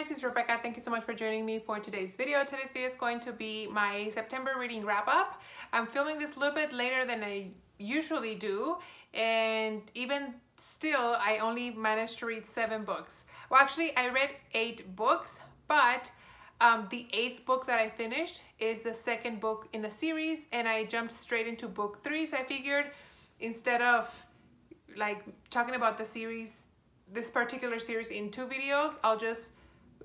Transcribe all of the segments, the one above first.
guys, it's Rebecca. Thank you so much for joining me for today's video. Today's video is going to be my September reading wrap up. I'm filming this a little bit later than I usually do, and even still I only managed to read 7 books. Well, actually I read 8 books, but the 8th book that I finished is the 2nd book in a series, and I jumped straight into book 3. So I figured instead of like talking about the series, this particular series in 2 videos, I'll just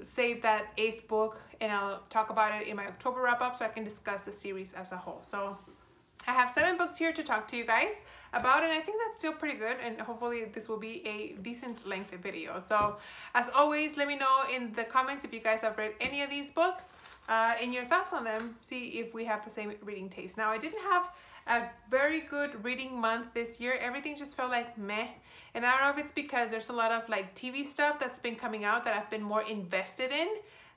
save that 8th book and I'll talk about it in my October wrap up so I can discuss the series as a whole. So I have 7 books here to talk to you guys about, and I think that's still pretty good, and hopefully this will be a decent length video. So as always, let me know in the comments if you guys have read any of these books and your thoughts on them. See if we have the same reading taste. Now, I didn't have a very good reading month this year. Everything just felt like meh, and I don't know if it's because there's a lot of like TV stuff that's been coming out that I've been more invested in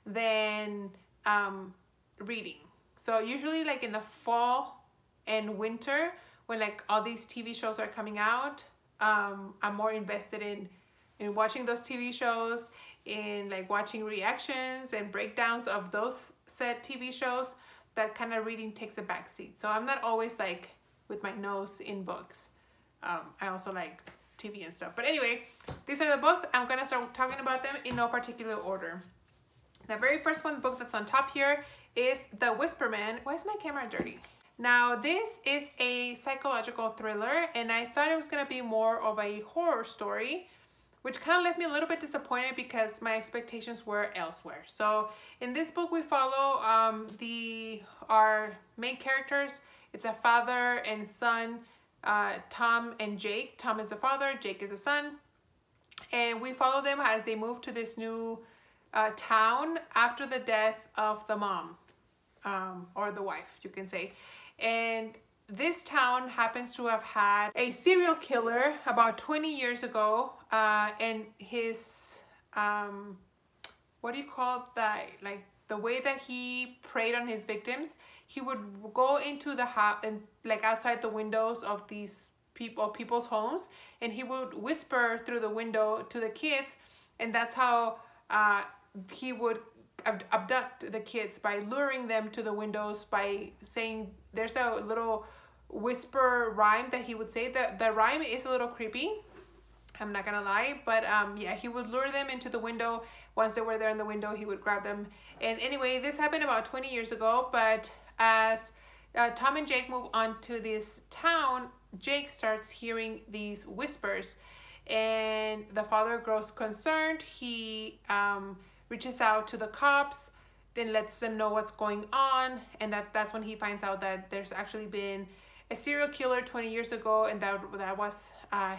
than reading. So usually like in the fall and winter, when like all these TV shows are coming out, I'm more invested in watching those TV shows, in like watching reactions and breakdowns of those said TV shows. That kind of reading takes a back seat. So I'm not always like with my nose in books. I also like TV and stuff. But anyway, these are the books. I'm gonna start talking about them in no particular order. The very first one, the book that's on top here, is The Whisper Man. Why is my camera dirty? Now, this is a psychological thriller, and I thought it was gonna be more of a horror story, which kind of left me a little bit disappointed because my expectations were elsewhere. So in this book, we follow our main characters. It's a father and son, Tom and Jake. Tom is the father, Jake is the son. And we follow them as they move to this new town after the death of the mom, or the wife, you can say. And this town happens to have had a serial killer about 20 years ago, and his, what do you call that? Like the way that he preyed on his victims, he would go into the house and like outside the windows of these people's homes, and he would whisper through the window to the kids, and that's how he would abduct the kids, by luring them to the windows by saying, there's a little whisper rhyme that he would say. The rhyme is a little creepy, I'm not gonna lie, but yeah, he would lure them into the window. Once they were there in the window, he would grab them. And anyway, this happened about 20 years ago, but as Tom and Jake move on to this town, Jake starts hearing these whispers, and the father grows concerned. He reaches out to the cops, then lets them know what's going on, and that's when he finds out that there's actually been a serial killer 20 years ago, and that was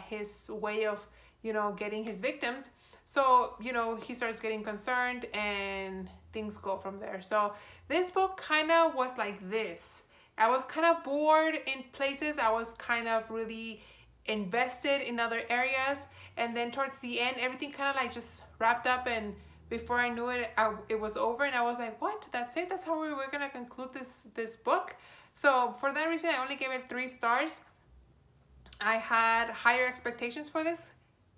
his way of, you know, getting his victims. So, you know, he starts getting concerned and things go from there. So this book kind of was like this. I was kind of bored in places. I was kind of really invested in other areas. And then towards the end, everything kind of like just wrapped up, and before I knew it, it was over, and I was like, what? That's it? That's how we were gonna conclude this book? So for that reason, I only gave it 3 stars. I had higher expectations for this,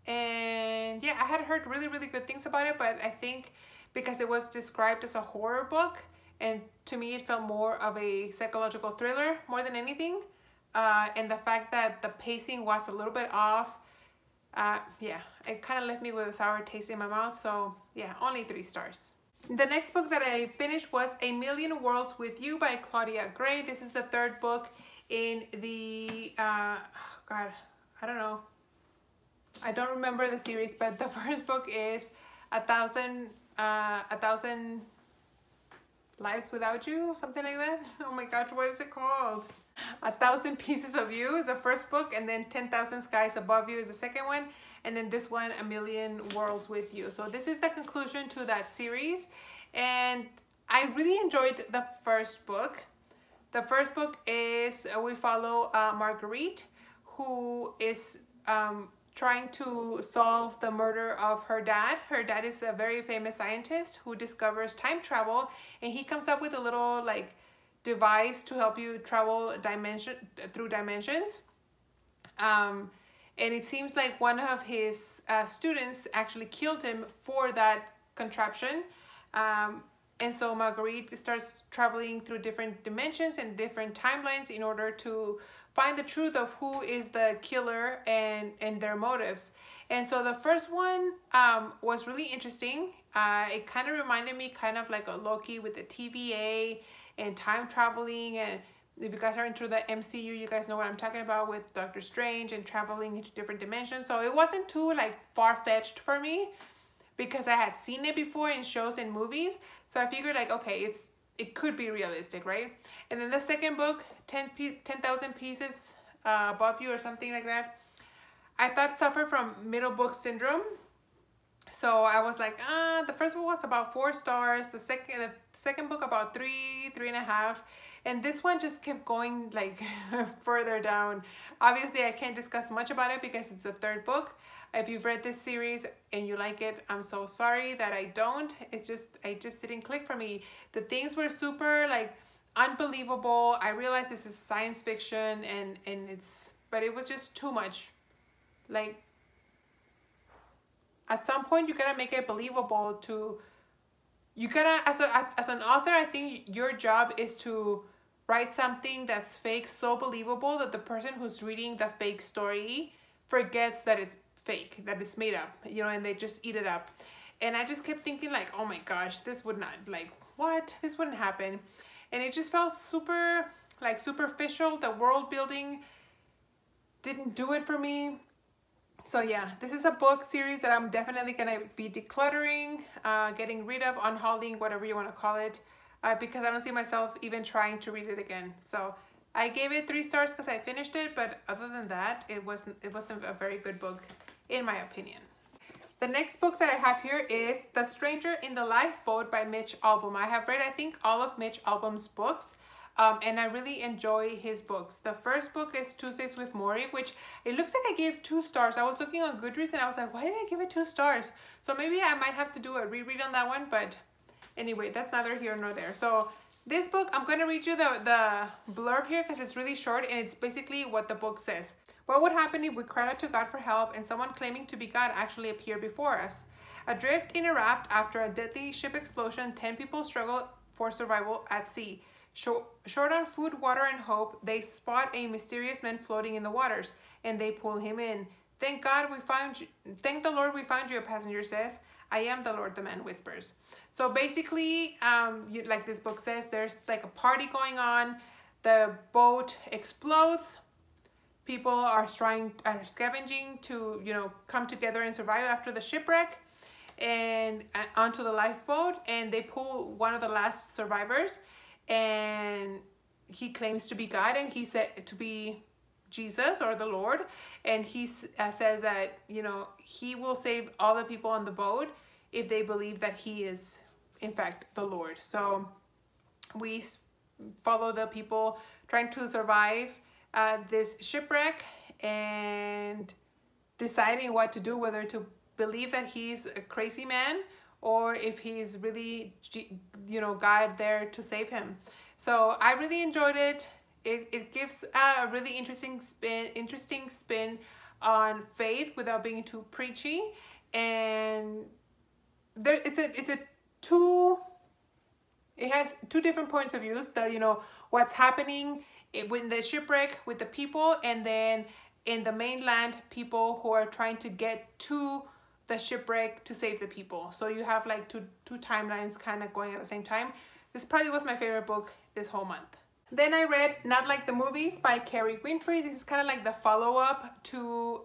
and yeah, I had heard really, really good things about it, but I think because it was described as a horror book, and to me it felt more of a psychological thriller more than anything, and the fact that the pacing was a little bit off, yeah, it kind of left me with a sour taste in my mouth. So yeah, only 3 stars. The next book that I finished was A Million Worlds with You by Claudia Gray. This is the 3rd book in the, God, I don't know. I don't remember the series, but the first book is A Thousand Lives Without You, something like that. Oh my gosh, what is it called? 1,000 Pieces of You is the first book, and then 10,000 Skies Above You is the second one, and then this one, A Million Worlds with You. So this is the conclusion to that series, and I really enjoyed the first book. The first book is, we follow Marguerite, who is trying to solve the murder of her dad. Her dad is a very famous scientist who discovers time travel, and he comes up with a little like device to help you travel through dimensions. And it seems like one of his students actually killed him for that contraption. And so Marguerite starts traveling through different dimensions and different timelines in order to find the truth of who is the killer and their motives. And so the first one was really interesting. It kind of reminded me kind of like a Loki with the TVA and time traveling. And if you guys are into the MCU, you guys know what I'm talking about with Doctor Strange and traveling into different dimensions. So it wasn't too like far-fetched for me because I had seen it before in shows and movies. So I figured like, okay, it could be realistic, right? And then the second book, 10,000 Pieces Above You or something like that, I thought suffered from middle book syndrome. So I was like, the first one was about 4 stars. The second book about 3.5. And this one just kept going like further down. Obviously, I can't discuss much about it because it's the third book. If you've read this series and you like it, I'm so sorry that I don't. It just didn't click for me. The things were super like unbelievable. I realized this is science fiction but it was just too much. Like at some point you gotta make it believable you gotta, as an author, I think your job is to write something that's fake so believable that the person who's reading the fake story forgets that it's fake, that it's made up, you know, and they just eat it up. And I just kept thinking like, oh my gosh, this would not, like, what? This wouldn't happen. And it just felt super, like, superficial. The world building didn't do it for me. So yeah, this is a book series that I'm definitely gonna be decluttering, getting rid of, unhauling, whatever you want to call it, because I don't see myself even trying to read it again. So I gave it 3 stars because I finished it, but other than that, it wasn't a very good book, in my opinion. The next book that I have here is The Stranger in the Lifeboat by Mitch Albom. I have read, I think, all of Mitch Albom's books. And I really enjoy his books. The first book is Tuesdays with Morrie, which it looks like I gave 2 stars. I was looking on Goodreads and I was like, why did I give it 2 stars? So maybe I might have to do a reread on that one, but anyway, that's neither here nor there. So this book, I'm going to read you the blurb here because it's really short and it's basically what the book says. What would happen if we cried out to God for help and someone claiming to be God actually appeared before us? Adrift in a raft after a deadly ship explosion, 10 people struggle for survival at sea. Short on food, water, and hope, they spot a mysterious man floating in the waters, and they pull him in. Thank God we found you. Thank the Lord we found you, a passenger says. I am the Lord, the man whispers. So basically, like this book says, there's like a party going on. The boat explodes. People are scavenging to, you know, come together and survive after the shipwreck and onto the lifeboat, and they pull one of the last survivors. And he claims to be God, and he said to be Jesus or the Lord, and he says that, you know, he will save all the people on the boat if they believe that he is in fact the Lord. So we follow the people trying to survive this shipwreck and deciding what to do, whether to believe that he's a crazy man or if he's really, you know, God there to save him. So I really enjoyed it. It gives a really interesting spin on faith without being too preachy. And there, it has 2 different points of views. That, you know, what's happening with the shipwreck with the people, and then in the mainland, people who are trying to get to the shipwreck to save the people. So you have like two timelines kind of going at the same time. This probably was my favorite book this whole month. Then I read Not Like the Movies by Carrie Winfrey. This is kind of like the follow-up to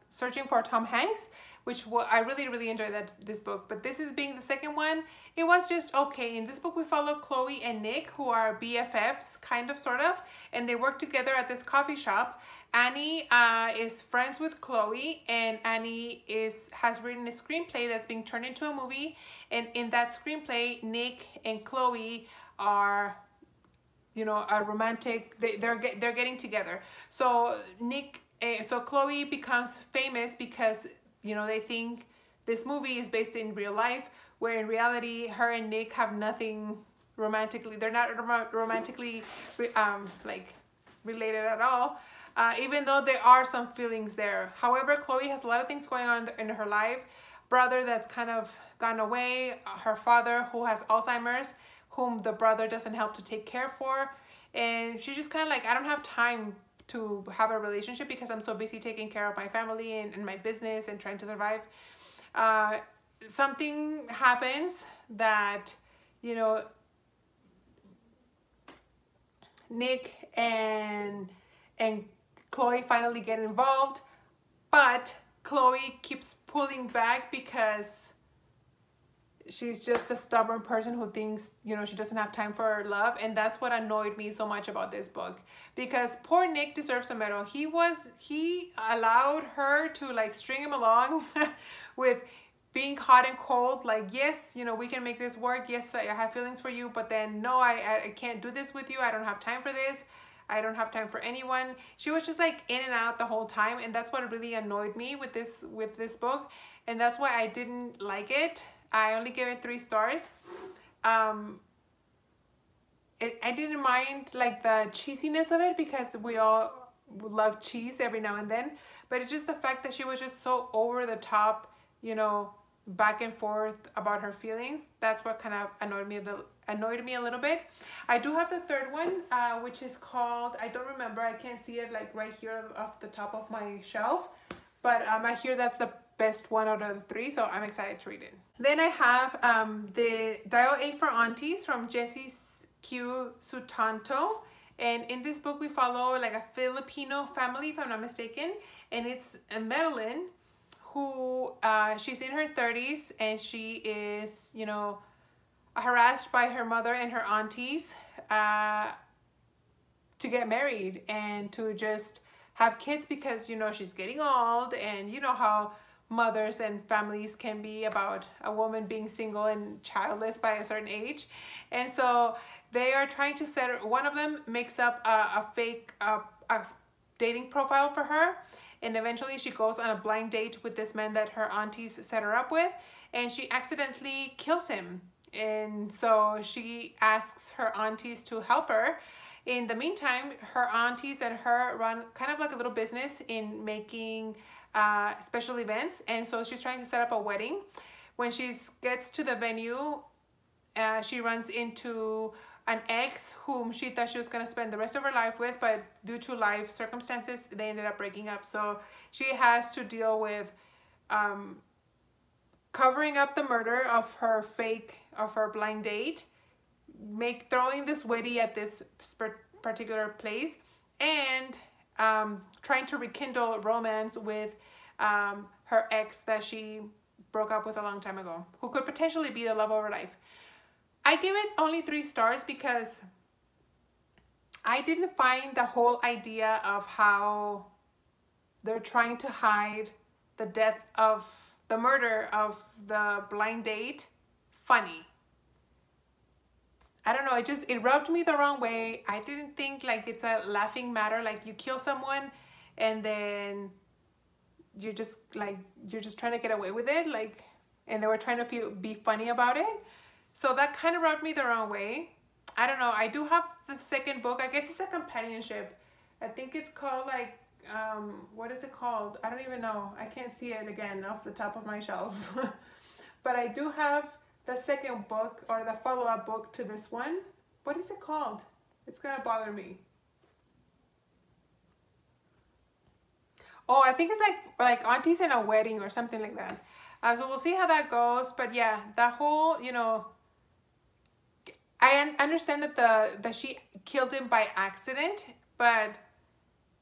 Searching for Tom Hanks, which I really enjoyed this book. But this is being the second one. It was just okay. In this book, we follow Chloe and Nick, who are BFFs, kind of, sort of, and they work together at this coffee shop. Annie is friends with Chloe, and Annie has written a screenplay that's being turned into a movie. And in that screenplay, Nick and Chloe are, you know, a romantic. They're getting together. So Chloe becomes famous because, you know, they think this movie is based in real life, where in reality, her and Nick have nothing romantically. They're not romantically like related at all. Even though there are some feelings there. However, Chloe has a lot of things going on in her life. Brother that's kind of gone away, her father who has Alzheimer's, whom the brother doesn't help to take care for. And she's just kind of like, I don't have time to have a relationship because I'm so busy taking care of my family and my business and trying to survive. Something happens that, you know, Nick and Chloe finally get involved, but Chloe keeps pulling back because she's just a stubborn person who thinks, you know, she doesn't have time for love. And that's what annoyed me so much about this book, because poor Nick deserves a medal. He allowed her to like string him along with being hot and cold, like, yes, you know, we can make this work. Yes, I have feelings for you, but then no, I can't do this with you. I don't have time for this. I don't have time for anyone. She was just like in and out the whole time, and that's what really annoyed me with this book, and that's why I didn't like it. I only gave it 3 stars. I didn't mind like the cheesiness of it, because we all love cheese every now and then, but it's just the fact that she was just so over the top, you know, back and forth about her feelings. That's what kind of annoyed me a little bit. I do have the 3rd one, which is called, I don't remember, I can't see it like right here off the top of my shelf, but I hear that's the best one out of the 3, so I'm excited to read it. Then I have the Dial A for Aunties from Jessie Q. Sutanto, and in this book we follow like a Filipino family, if I'm not mistaken, and it's Madeline, who she's in her 30s, and she is, you know, harassed by her mother and her aunties to get married and to just have kids, because, you know, she's getting old, and you know how mothers and families can be about a woman being single and childless by a certain age. And so they are trying to set, one of them makes up a fake a dating profile for her, and eventually she goes on a blind date with this man that her aunties set her up with, and she accidentally kills him. And so she asks her aunties to help her. In the meantime, her aunties and her run kind of like a little business in making special events, and so she's trying to set up a wedding. When she gets to the venue, she runs into an ex whom she thought she was going to spend the rest of her life with, but due to life circumstances they ended up breaking up. So she has to deal with covering up the murder of her blind date, throwing this wedding at this particular place, and trying to rekindle romance with her ex that she broke up with a long time ago, who could potentially be the love of her life. I give it only 3 stars because I didn't find the whole idea of how they're trying to hide the murder of the blind date funny. I don't know, it rubbed me the wrong way. I didn't think like it's a laughing matter, like you kill someone and then you're just trying to get away with it, like, and they were trying to be funny about it. So that kind of rubbed me the wrong way. I don't know. I do have the 2nd book. I guess it's a companionship. I think it's called like, what is it called? I don't even know. I can't see it again off the top of my shelf. But I do have the 2nd book, or the follow-up book to this one. What is it called? It's gonna bother me. Oh, I think it's like Aunties in a Wedding or something like that. So we'll see how that goes. But yeah, that whole, you know, I understand that she killed him by accident, but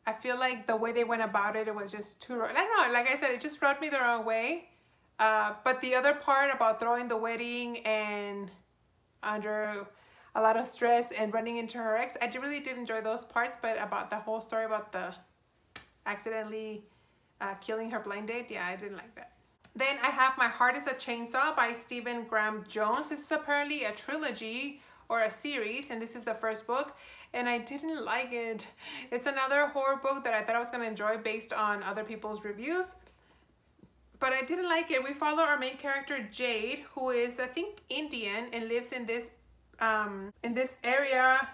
I feel like the way they went about it, it was just too, I don't know, like I said, it just rubbed me the wrong way. But the other part about throwing the wedding and under a lot of stress and running into her ex, I really did enjoy those parts, but about the whole story about the accidentally killing her blind date, yeah, I didn't like that. Then I have My Heart is a Chainsaw by Stephen Graham Jones. This is apparently a trilogy or a series, and this is the 1st book, and I didn't like it. It's another horror book that I thought I was going to enjoy based on other people's reviews, but I didn't like it. We follow our main character Jade, who is, I think, Indian, and lives in this area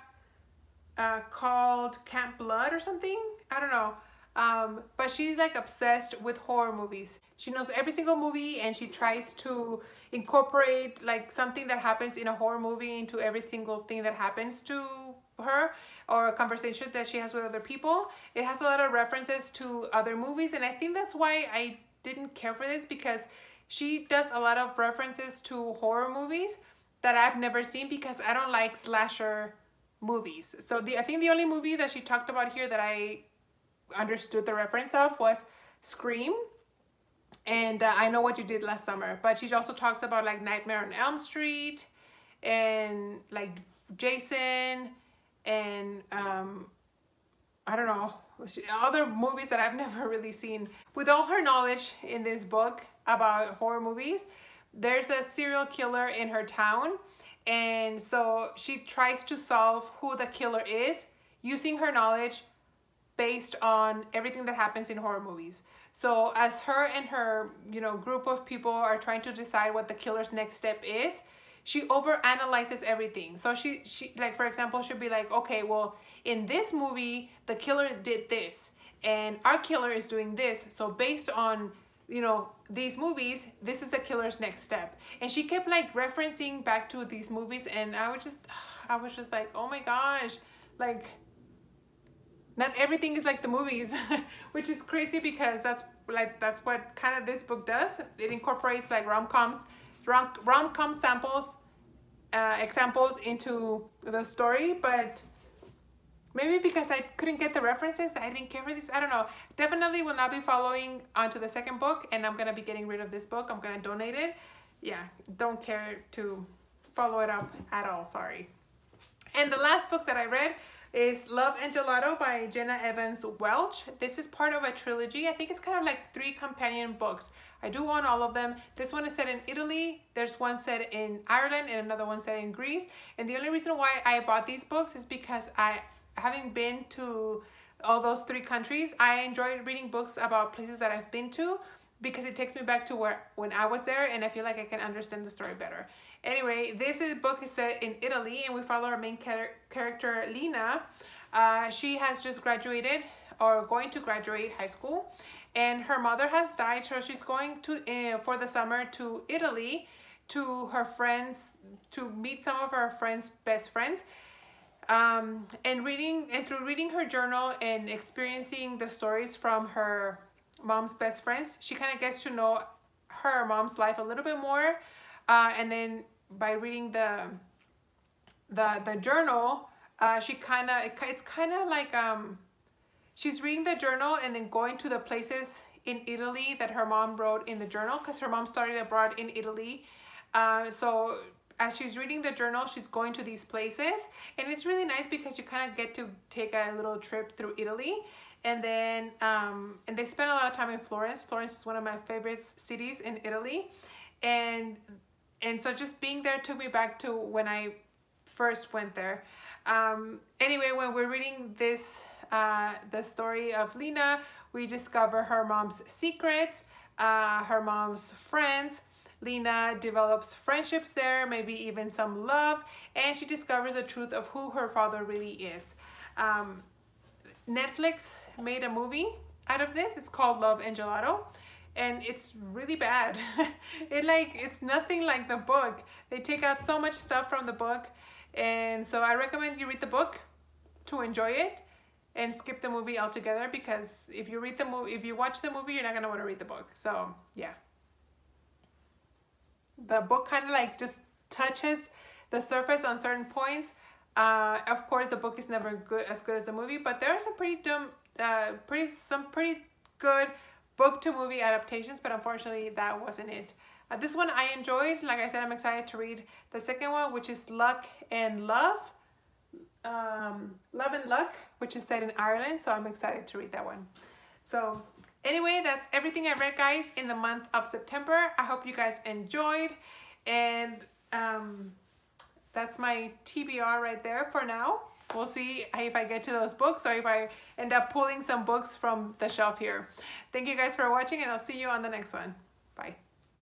called Camp Blood or something. I don't know. But she's like obsessed with horror movies. She knows every single movie and she tries to incorporate like something that happens in a horror movie into every single thing that happens to her, or a conversation that she has with other people. It has a lot of references to other movies, and I think that's why I didn't care for this, because she does a lot of references to horror movies that I've never seen, because I don't like slasher movies. So I think the only movie that she talked about here that I understood the reference of was Scream and I Know What You Did Last Summer. But she also talks about like Nightmare on Elm Street and like Jason and I don't know, other movies that I've never really seen. With all her knowledge in this book about horror movies, there's a serial killer in her town, and so she tries to solve who the killer is using her knowledge based on everything that happens in horror movies. So as her and her, you know, group of people are trying to decide what the killer's next step is, she overanalyzes everything. So she like, for example, she'll be like, okay, well, in this movie, the killer did this, and our killer is doing this. So based on, you know, these movies, this is the killer's next step. And she kept like referencing back to these movies, and I was just like, oh my gosh, like, not everything is like the movies, which is crazy, because that's what kind of this book does. It incorporates like rom-com samples, examples into the story, but maybe because I couldn't get the references, I didn't care for this. I don't know. Definitely will not be following onto the second book, and I'm gonna be getting rid of this book. I'm gonna donate it. Yeah, don't care to follow it up at all, sorry. And the last book that I read is Love and Gelato by Jenna Evans Welch. This is part of a trilogy. I think it's kind of like 3 companion books. I do own all of them. This one is set in Italy. There's one set in Ireland and another one set in Greece. And the only reason why I bought these books is because having been to all those 3 countries, I enjoy reading books about places that I've been to, because it takes me back to when I was there, and I feel like I can understand the story better. Anyway, this book is set in Italy, and we follow our main character, Lina. She has just graduated, or going to graduate high school, and her mother has died, so she's going to for the summer to Italy to her friends, to meet some of her friends' best friends. And through reading her journal and experiencing the stories from her mom's best friends, she kind of gets to know her mom's life a little bit more, and then by reading the journal, it's kind of like she's reading the journal and then going to the places in Italy that her mom wrote in the journal, because her mom studied abroad in Italy. So as she's reading the journal, she's going to these places, and it's really nice because you kind of get to take a little trip through Italy. And then and they spend a lot of time in Florence. Florence is one of my favorite cities in Italy, and so just being there took me back to when I first went there. Anyway, when we're reading this, the story of Lina, we discover her mom's secrets, her mom's friends. Lina develops friendships there, maybe even some love, and she discovers the truth of who her father really is. Netflix made a movie out of this. It's called Love and Gelato, and it's really bad. It's nothing like the book. They take out so much stuff from the book, and so I recommend you read the book to enjoy it and skip the movie altogether, because if you watch the movie, you're not gonna want to read the book. So yeah, the book kind of like just touches the surface on certain points. Of course, the book is never as good as the movie, but there are some pretty good book to movie adaptations, but unfortunately that wasn't it. This one I enjoyed. Like I said, I'm excited to read the second one, which is Luck and Love. Love and Luck, which is set in Ireland, so I'm excited to read that one. So anyway, that's everything I read, guys, in the month of September. I hope you guys enjoyed, and that's my TBR right there for now. We'll see if I get to those books, or if I end up pulling some books from the shelf here. Thank you guys for watching, and I'll see you on the next one. Bye.